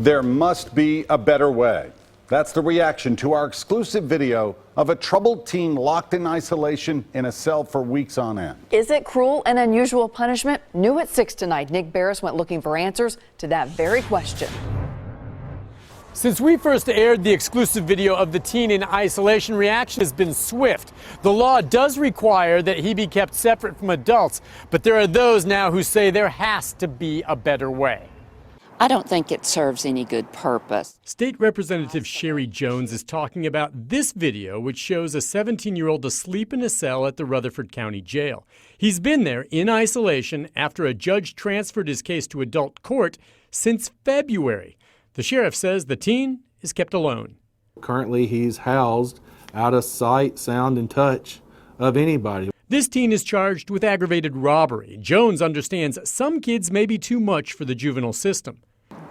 There must be a better way. That's the reaction to our exclusive video of a troubled teen locked in isolation in a cell for weeks on end. Is it cruel and unusual punishment? New at 6 tonight, Nick Barris went looking for answers to that very question. Since we first aired the exclusive video of the teen in isolation, reaction has been swift. The law does require that he be kept separate from adults, but there are those now who say there has to be a better way. I don't think it serves any good purpose. State Representative Sherry Jones is talking about this video, which shows a 17-year-old asleep in a cell at the Rutherford County Jail. He's been there in isolation after a judge transferred his case to adult court since February. The sheriff says the teen is kept alone. Currently, he's housed out of sight, sound, and touch of anybody. This teen is charged with aggravated robbery. Jones understands some kids may be too much for the juvenile system.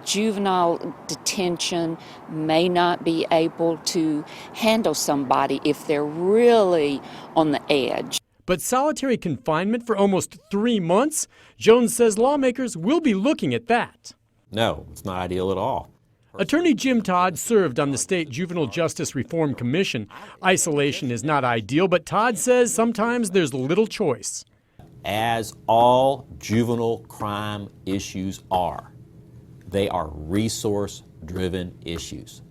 Juvenile detention may not be able to handle somebody if they're really on the edge. But solitary confinement for almost 3 months? Jones says lawmakers will be looking at that. No, it's not ideal at all. Attorney Jim Todd served on the State Juvenile Justice Reform Commission. Isolation is not ideal, but Todd says sometimes there's little choice. As all juvenile crime issues are, they are resource-driven issues.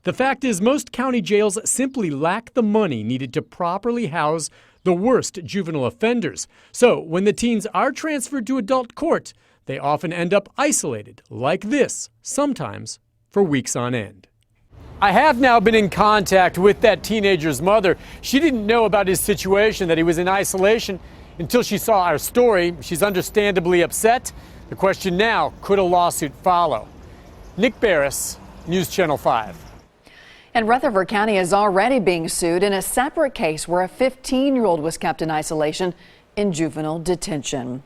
The fact is, most county jails simply lack the money needed to properly house the worst juvenile offenders. So when the teens are transferred to adult court, they often end up isolated like this, sometimes for weeks on end. I have now been in contact with that teenager's mother. She didn't know about his situation, that he was in isolation, until she saw our story. She's understandably upset. The question now, could a lawsuit follow? Nick Barris, News Channel 5. And Rutherford County is already being sued in a separate case where a 15-year-old was kept in isolation in juvenile detention.